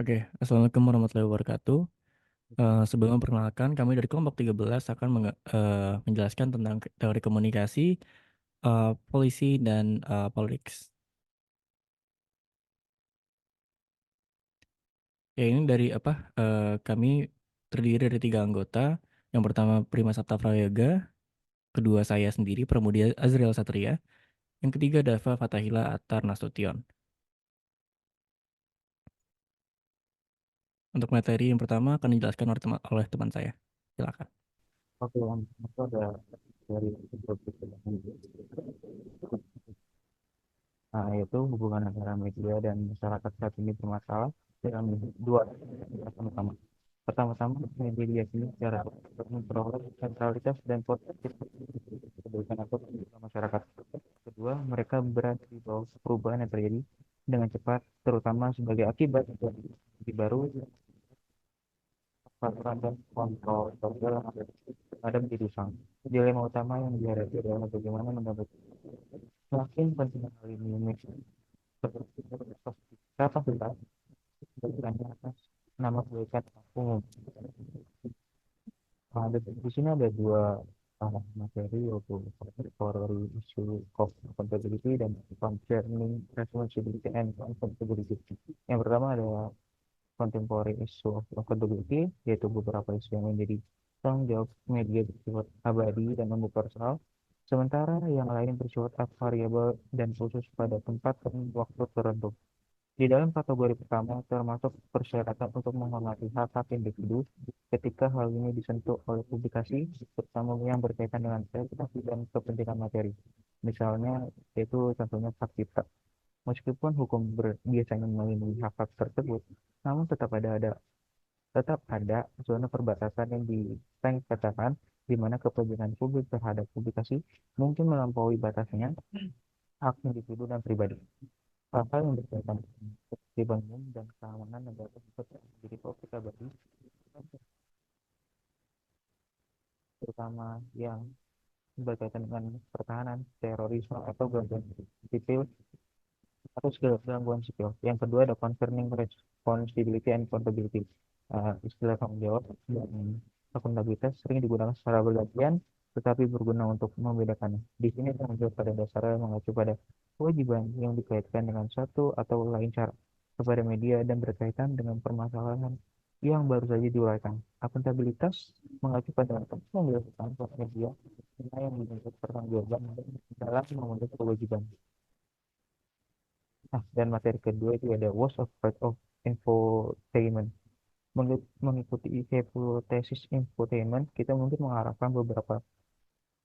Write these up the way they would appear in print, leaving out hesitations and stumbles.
Oke, Assalamualaikum warahmatullahi wabarakatuh. Sebelum memperkenalkan, kami dari kelompok 13 akan menjelaskan tentang teori komunikasi, polisi, dan politics. Ya, ini dari apa? Kami terdiri dari tiga anggota. Yang pertama Prima Sapta Prayoga, kedua saya sendiri Pramudia Azriel Satria, yang ketiga Dava Fatahila Atar Nasution. Untuk materi yang pertama akan dijelaskan oleh teman saya. Silakan. Oke, yang itu ada dari nah, yaitu hubungan antara media dan masyarakat saat ini bermasalah dalam dua aspek utama. Pertama-tama, media ini secara memperoleh sentralitas dan potensi kebaikan atau masyarakat. Kedua, mereka berada di bawah perubahan yang terjadi dengan cepat, terutama sebagai akibat dari baru peraturan dan kontrol sosial yang ada menjadi usang. Dilema utama yang dihadapi adalah bagaimana mendapat semakin penting hal ini seperti kapasitas bertanya atas nama kebaikan umum. Ada di sini ada dua materi yaitu contemporary issue of accountability dan concerning responsibility and accountability. Yang pertama adalah contemporary issue of accountability, yaitu beberapa isu yang menjadi tanggung jawab media bersifat abadi dan universal, sementara yang lain bersifat variabel dan khusus pada tempat dan waktu tertentu. Di dalam kategori pertama termasuk persyaratan untuk menghormati hak-hak individu ketika hal ini disentuh oleh publikasi, terutama yang berkaitan dengan privasi dan kepentingan materi. Misalnya, yaitu contohnya hak cipta. Meskipun hukum biasanya melindungi hak-hak tersebut, namun tetap ada zona perbatasan yang katakan di mana kepentingan publik terhadap publikasi mungkin melampaui batasnya hak individu dan pribadi. Hal-hal yang berkaitan dengan ketertiban umum dan keamanan negara seperti menjadi topik abadi, terutama yang berkaitan dengan pertahanan, terorisme, atau gangguan sipil gangguan sipil. Yang kedua ada concerning responsibility and accountability. Istilah tanggung jawab dan akuntabilitas sering digunakan secara bergantian, tetapi berguna untuk membedakannya. Di sini tanggung jawab pada dasarnya mengacu pada kewajiban yang dikaitkan dengan satu atau lain cara kepada media dan berkaitan dengan permasalahan yang baru saja diuraikan. Akuntabilitas mengacu pada menjelaskan media yang dibentuk pertanggungjawaban dalam memenuhi kewajiban. Nah, dan materi kedua itu ada was of part of infotainment. Mengikuti hipotesis infotainment, kita mungkin mengharapkan beberapa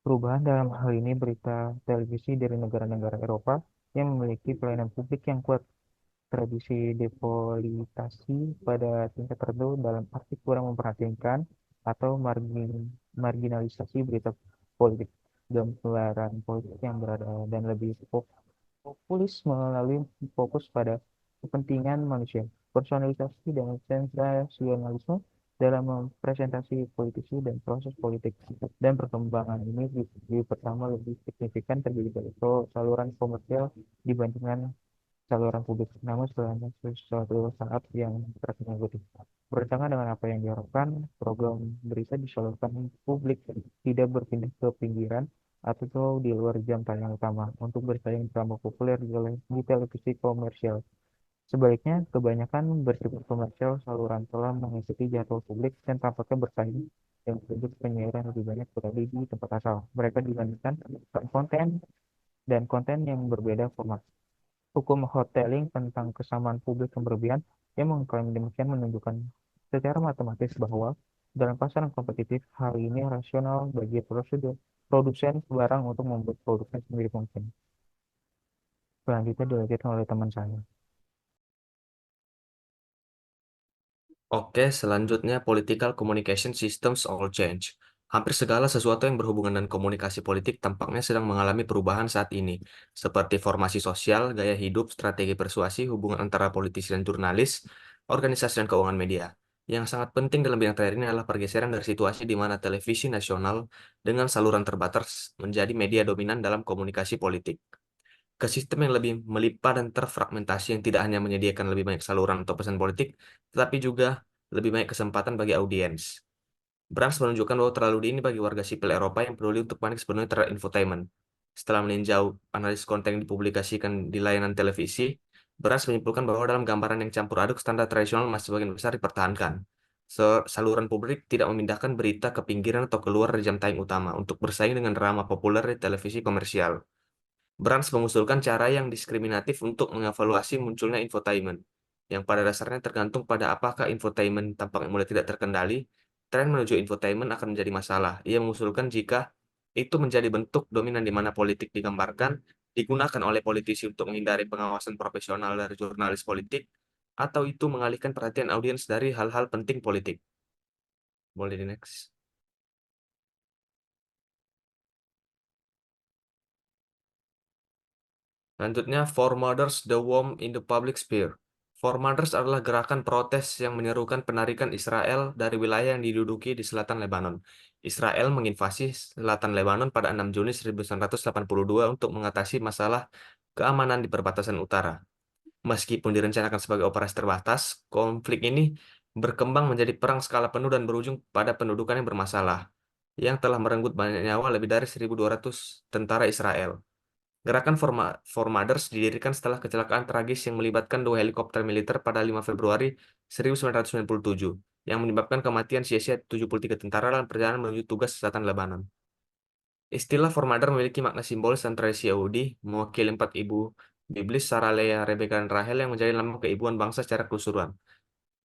perubahan dalam hal ini berita televisi dari negara-negara Eropa yang memiliki pelayanan publik yang kuat. Tradisi depolitisasi pada tingkat tertentu dalam arti kurang memperhatikan atau marginalisasi berita politik, gambaran politik yang berada dan lebih populis melalui fokus pada kepentingan manusia, personalisasi dan sensasionalisme dalam mempresentasi politisi dan proses politik. Dan perkembangan ini di pertama lebih signifikan terjadi pada saluran komersial dibandingkan saluran publik. Namun setelahnya suatu saat yang terkendali. Bertentangan dengan apa yang diharapkan, program berita disalurkan publik tidak berpindah ke pinggiran atau di luar jam tayang utama untuk bersaing drama populer di televisi komersial. Sebaliknya, kebanyakan bersifat komersial saluran telah mengikuti jadwal publik dan tampaknya bersaing dan produk penyiaran lebih banyak berada di tempat asal. Mereka dibandingkan konten dan konten yang berbeda format. Hukum hoteling tentang kesamaan publik yang berlebihan yang mengklaim demikian menunjukkan secara matematis bahwa dalam pasaran kompetitif, hal ini rasional bagi produsen barang untuk membuat produknya sendiri mungkin. Selanjutnya dilanjutkan oleh teman saya. Oke, selanjutnya political communication systems all change. Hampir segala sesuatu yang berhubungan dengan komunikasi politik tampaknya sedang mengalami perubahan saat ini, seperti formasi sosial, gaya hidup, strategi persuasi, hubungan antara politisi dan jurnalis, organisasi dan keuangan media. Yang sangat penting dalam bidang terakhir ini adalah pergeseran dari situasi di mana televisi nasional dengan saluran terbatas menjadi media dominan dalam komunikasi politik. ke sistem yang lebih melimpah dan terfragmentasi yang tidak hanya menyediakan lebih banyak saluran untuk pesan politik, tetapi juga lebih banyak kesempatan bagi audiens. Brands menunjukkan bahwa terlalu dini bagi warga sipil Eropa yang peduli untuk panik sepenuhnya terhadap infotainment. Setelah meninjau analisis konten yang dipublikasikan di layanan televisi, Brands menyimpulkan bahwa dalam gambaran yang campur aduk, standar tradisional masih sebagian besar dipertahankan. Saluran publik tidak memindahkan berita ke pinggiran atau keluar dari jam tayang utama untuk bersaing dengan drama populer di televisi komersial. Brands mengusulkan cara yang diskriminatif untuk mengevaluasi munculnya infotainment, yang pada dasarnya tergantung pada apakah infotainment tampaknya mulai tidak terkendali, tren menuju infotainment akan menjadi masalah. Ia mengusulkan jika itu menjadi bentuk dominan di mana politik digambarkan, digunakan oleh politisi untuk menghindari pengawasan profesional dari jurnalis politik, atau itu mengalihkan perhatian audiens dari hal-hal penting politik. Boleh di next. Selanjutnya, Forwarders the Worm in the Public Sphere. Forwarders adalah gerakan protes yang menyerukan penarikan Israel dari wilayah yang diduduki di selatan Lebanon. Israel menginvasi selatan Lebanon pada 6 Juni 1982 untuk mengatasi masalah keamanan di perbatasan utara. Meskipun direncanakan sebagai operasi terbatas, konflik ini berkembang menjadi perang skala penuh dan berujung pada pendudukan yang bermasalah, yang telah merenggut banyak nyawa lebih dari 1.200 tentara Israel. Gerakan Formaders didirikan setelah kecelakaan tragis yang melibatkan dua helikopter militer pada 5 Februari 1997, yang menyebabkan kematian sia-sia 73 tentara dalam perjalanan menuju tugas di selatan Lebanon. Istilah Formader memiliki makna simbolis dan tradisi Yahudi, mewakili 4 ibu biblis Sarah, Leah, Rebecca, dan Rahel yang menjadi lambang keibuan bangsa secara keseluruhan.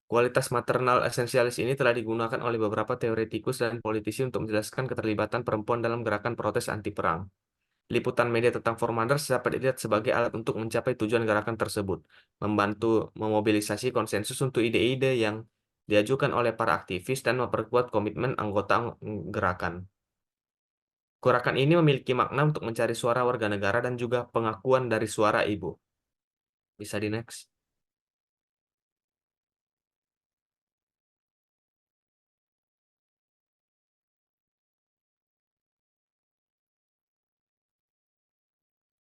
Kualitas maternal esensialis ini telah digunakan oleh beberapa teoretikus dan politisi untuk menjelaskan keterlibatan perempuan dalam gerakan protes anti-perang. Liputan media tentang Formaders dapat dilihat sebagai alat untuk mencapai tujuan gerakan tersebut, membantu memobilisasi konsensus untuk ide-ide yang diajukan oleh para aktivis dan memperkuat komitmen anggota gerakan. Gerakan ini memiliki makna untuk mencari suara warga negara dan juga pengakuan dari suara ibu. Bisa di next.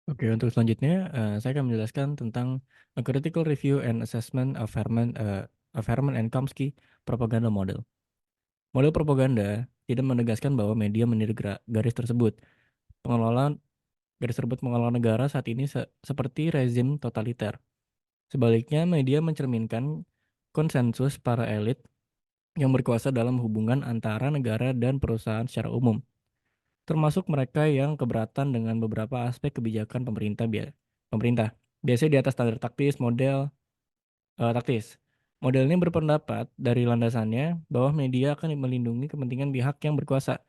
Oke, untuk selanjutnya saya akan menjelaskan tentang a critical review and assessment of Herman and Kamsky propaganda model. Model propaganda tidak menegaskan bahwa media meniru garis tersebut. Pengelolaan garis tersebut mengelola negara saat ini seperti rezim totaliter. Sebaliknya, media mencerminkan konsensus para elit yang berkuasa dalam hubungan antara negara dan perusahaan secara umum, termasuk mereka yang keberatan dengan beberapa aspek kebijakan pemerintah. Biasanya di atas standar taktis. Model ini berpendapat dari landasannya bahwa media akan melindungi kepentingan pihak yang berkuasa,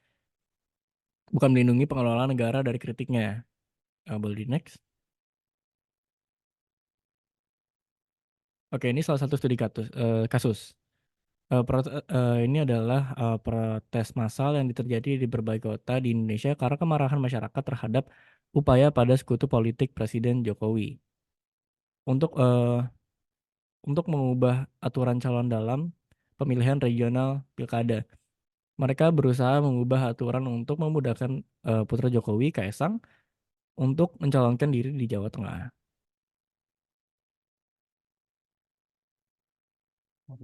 bukan melindungi pengelola negara dari kritiknya. Boleh di next. Oke, ini salah satu studi kasus. Ini adalah protes massal yang terjadi di berbagai kota di Indonesia karena kemarahan masyarakat terhadap upaya pada sekutu politik Presiden Jokowi untuk mengubah aturan calon dalam pemilihan regional pilkada. Mereka berusaha mengubah aturan untuk memudahkan putra Jokowi, Kaisang, untuk mencalonkan diri di Jawa Tengah.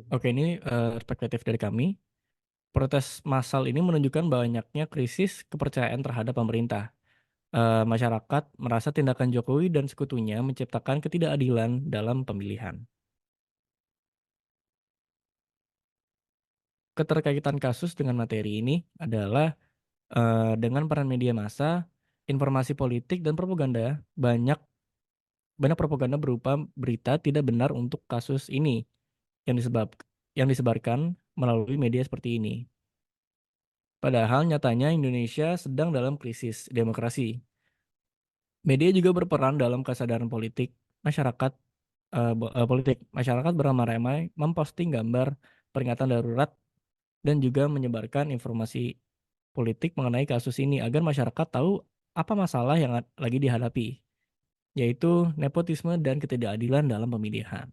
Oke, ini perspektif dari kami. Protes massal ini menunjukkan banyaknya krisis kepercayaan terhadap pemerintah. Masyarakat merasa tindakan Jokowi dan sekutunya menciptakan ketidakadilan dalam pemilihan. Keterkaitan kasus dengan materi ini adalah dengan peran media massa, informasi politik dan propaganda, banyak banyak propaganda berupa berita tidak benar untuk kasus ini yang disebarkan melalui media seperti ini. Padahal nyatanya Indonesia sedang dalam krisis demokrasi. Media juga berperan dalam kesadaran politik. Masyarakat beramai-ramai memposting gambar peringatan darurat dan juga menyebarkan informasi politik mengenai kasus ini agar masyarakat tahu apa masalah yang lagi dihadapi, yaitu nepotisme dan ketidakadilan dalam pemilihan.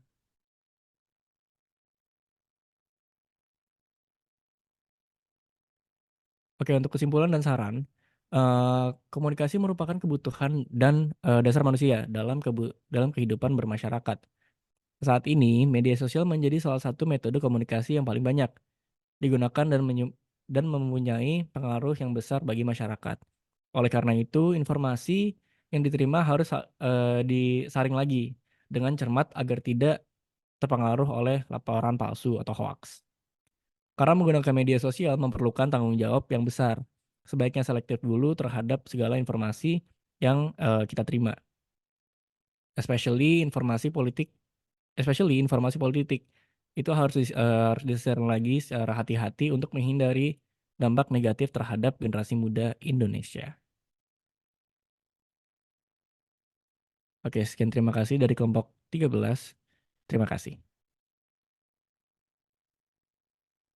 Oke, untuk kesimpulan dan saran, Komunikasi merupakan kebutuhan dan dasar manusia dalam kehidupan bermasyarakat. Saat ini, media sosial menjadi salah satu metode komunikasi yang paling banyak digunakan dan mempunyai pengaruh yang besar bagi masyarakat. Oleh karena itu, informasi yang diterima harus disaring lagi dengan cermat agar tidak terpengaruh oleh laporan palsu atau hoaks. Karena menggunakan media sosial memerlukan tanggung jawab yang besar. Sebaiknya selektif dulu terhadap segala informasi yang kita terima, especially informasi politik, itu harus disaring lagi secara hati-hati untuk menghindari dampak negatif terhadap generasi muda Indonesia. Oke, sekian terima kasih dari kelompok 13. Terima kasih.